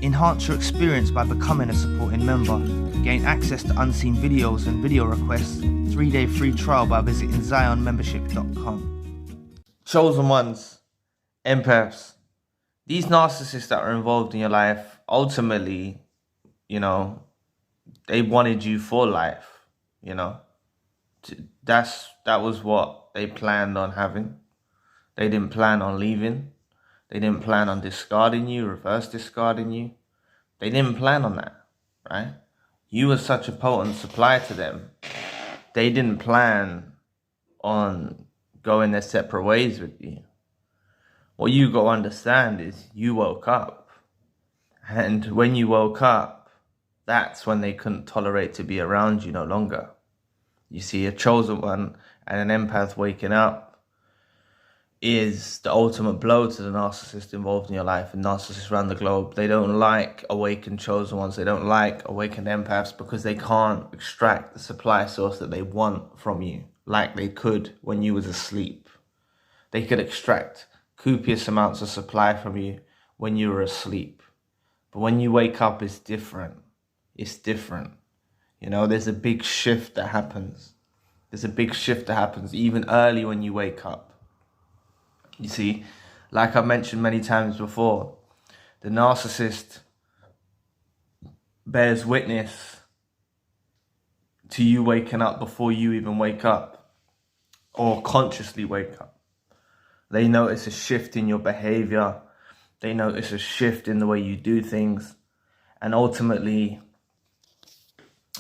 Enhance your experience by becoming a supporting member. Gain access to unseen videos and video requests. 3-day free trial by visiting zionmembership.com. Chosen ones, empaths. These narcissists that are involved in your life, ultimately, they wanted you for life, That was what they planned on having. They didn't plan on leaving. They didn't plan on discarding you, reverse discarding you. They didn't plan on that, right? You were such a potent supply to them. They didn't plan on going their separate ways with you. What you got to understand is you woke up. And when you woke up, that's when they couldn't tolerate to be around you no longer. You see, a chosen one and an empath waking up is the ultimate blow to the narcissist involved in your life, and narcissists around the globe. They don't like awakened chosen ones. They don't like awakened empaths because they can't extract the supply source that they want from you like they could when you was asleep. They could extract copious amounts of supply from you when you were asleep. But when you wake up, it's different. It's different. There's a big shift that happens. There's a big shift that happens even early when you wake up. You see, like I've mentioned many times before, the narcissist bears witness to you waking up before you even wake up or consciously wake up. They notice a shift in your behavior. They notice a shift in the way you do things. And ultimately,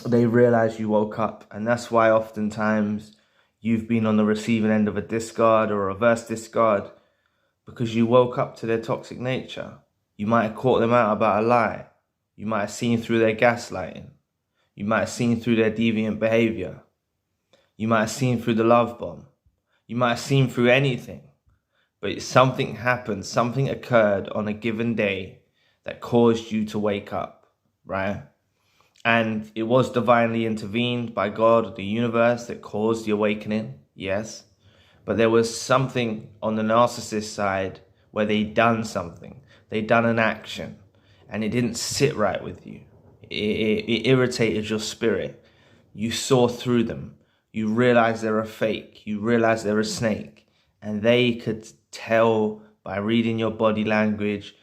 they realize you woke up. And that's why oftentimes you've been on the receiving end of a discard or a reverse discard, because you woke up to their toxic nature. You might have caught them out about a lie. You might have seen through their gaslighting. You might have seen through their deviant behavior. You might have seen through the love bomb. You might have seen through anything. But something happened, something occurred on a given day that caused you to wake up, right? And it was divinely intervened by God or the universe that caused the awakening, yes. But there was something on the narcissist side where they'd done something. They'd done an action, and it didn't sit right with you. It irritated your spirit. You saw through them. You realized they're a fake. You realized they're a snake. And they could tell by reading your body language,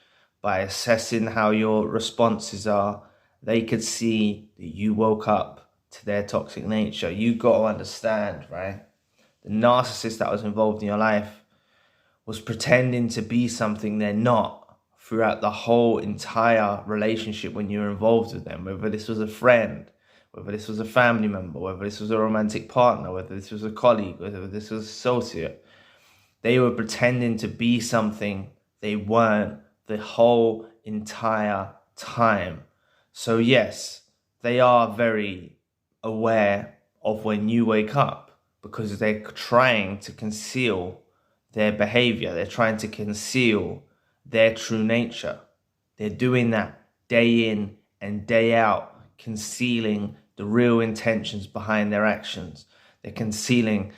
by assessing how your responses are. They could see that you woke up to their toxic nature. You got to understand, right? The narcissist that was involved in your life was pretending to be something they're not throughout the whole entire relationship when you were involved with them. Whether this was a friend, whether this was a family member, whether this was a romantic partner, whether this was a colleague, whether this was an associate. They were pretending to be something they weren't the whole entire time. So yes, they are very aware of when you wake up because they're trying to conceal their behavior. They're trying to conceal their true nature. They're doing that day in and day out, concealing the real intentions behind their actions. They're concealing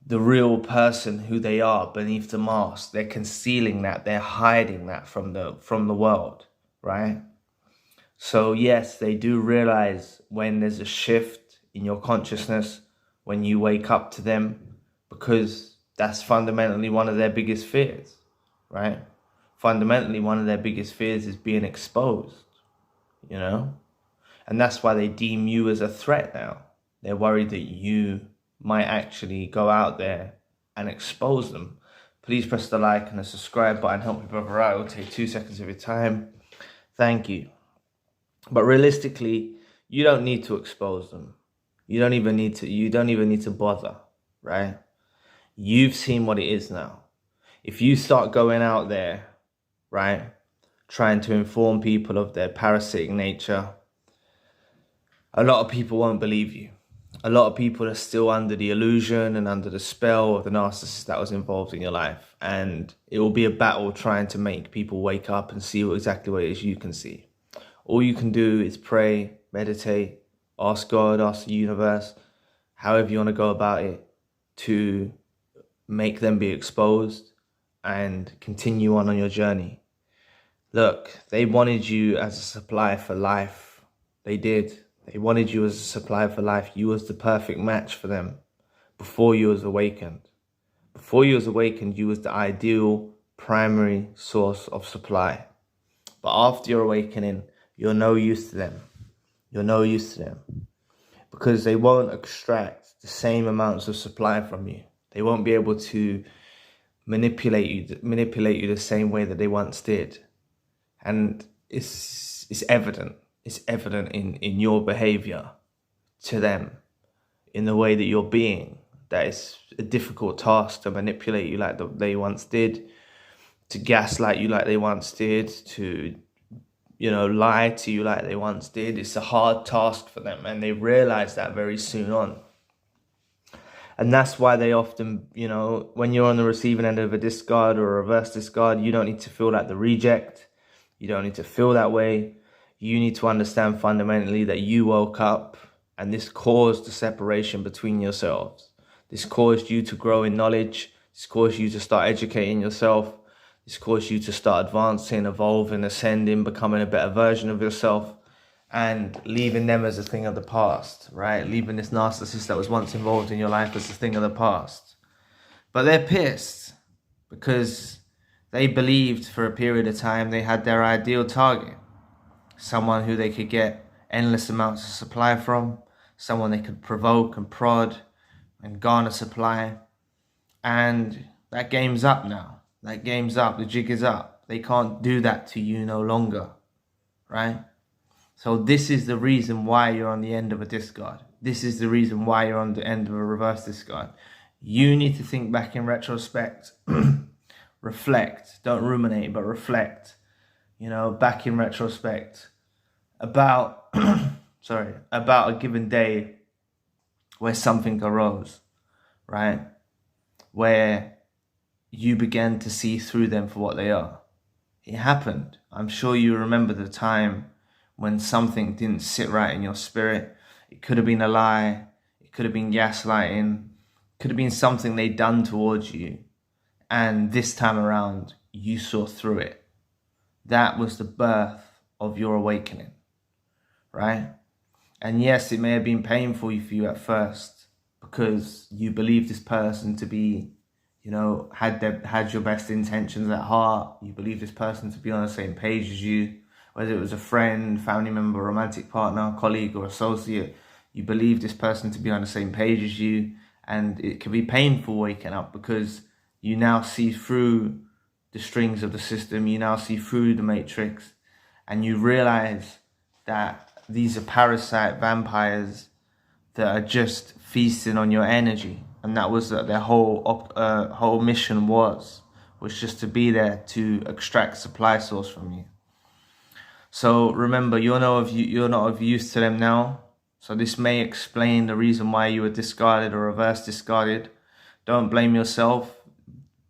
the real person who they are beneath the mask. They're concealing that. They're hiding that from the world, right? So yes, they do realize when there's a shift in your consciousness, when you wake up to them, because that's fundamentally one of their biggest fears, right? Fundamentally, one of their biggest fears is being exposed, And that's why they deem you as a threat now. They're worried that you might actually go out there and expose them. Please press the like and the subscribe button. Help me brother out. It'll take 2 seconds of your time. Thank you. But realistically, you don't need to expose them. You don't even need to bother, right? You've seen what it is now. If you start going out there, right, trying to inform people of their parasitic nature, a lot of people won't believe you. A lot of people are still under the illusion and under the spell of the narcissist that was involved in your life. And it will be a battle trying to make people wake up and see exactly what it is you can see. All you can do is pray, meditate, ask God, ask the universe, however you want to go about it, to make them be exposed and continue on your journey. Look, they wanted you as a supply for life. They did. They wanted you as a supply for life. You was the perfect match for them before you was awakened. Before you was awakened, you was the ideal primary source of supply. But after your awakening, you're no use to them. You're no use to them. Because they won't extract the same amounts of supply from you. They won't be able to manipulate you the same way that they once did. And it's evident. It's evident in your behavior to them, in the way that you're being, that it's a difficult task to manipulate you like they once did, to gaslight you like they once did, to, lie to you like they once did. It's a hard task for them, and they realize that very soon on. And that's why they often, when you're on the receiving end of a discard or a reverse discard, you don't need to feel like the reject. You don't need to feel that way. You need to understand fundamentally that you woke up and this caused the separation between yourselves. This caused you to grow in knowledge. This caused you to start educating yourself. This caused you to start advancing, evolving, ascending, becoming a better version of yourself, and leaving them as a thing of the past, right? Leaving this narcissist that was once involved in your life as a thing of the past. But they're pissed because they believed for a period of time they had their ideal target. Someone who they could get endless amounts of supply from, someone they could provoke and prod and garner supply. And that game's up now. That game's up. The jig is up. They can't do that to you no longer, right? So this is the reason why you're on the end of a discard. This is the reason why you're on the end of a reverse discard. You need to think back in retrospect. Reflect. Don't ruminate, but reflect. Back in retrospect about about a given day where something arose, right? Where you began to see through them for what they are. It happened. I'm sure you remember the time when something didn't sit right in your spirit. It could have been a lie. It could have been gaslighting. It could have been something they'd done towards you. And this time around, you saw through it. That was the birth of your awakening, right? And yes, it may have been painful for you at first because you believed this person to be, had your best intentions at heart. You believed this person to be on the same page as you, whether it was a friend, family member, romantic partner, colleague, or associate. You believed this person to be on the same page as you, and it can be painful waking up because you now see through the strings of the system. You now see through the matrix, and you realize that these are parasite vampires that are just feasting on your energy. And that was their whole mission was just to be there to extract supply source from you. So remember, you're not of use to them now. So this may explain the reason why you were discarded or reverse discarded. Don't blame yourself.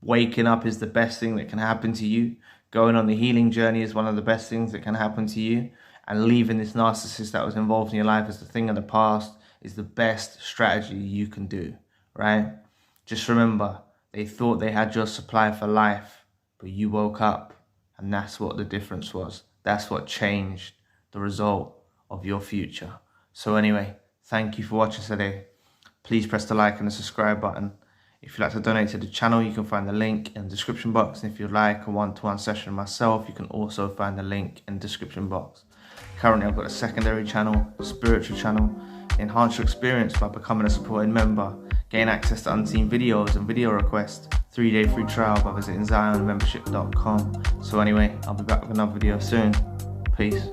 Waking up is the best thing that can happen to you. Going on the healing journey is one of the best things that can happen to you. And leaving this narcissist that was involved in your life as the thing of the past is the best strategy you can do, right? Just remember, they thought they had your supply for life, but you woke up, and that's what the difference was. That's what changed the result of your future. So anyway, thank you for watching today. Please press the like and the subscribe button. If you'd like to donate to the channel, you can find the link in the description box. And if you'd like a one-to-one session with myself, you can also find the link in the description box. Currently, I've got a secondary channel, a spiritual channel. Enhance your experience by becoming a supported member. Gain access to unseen videos and video requests. 3-day free trial by visiting ZionMembership.com. So anyway, I'll be back with another video soon. Peace.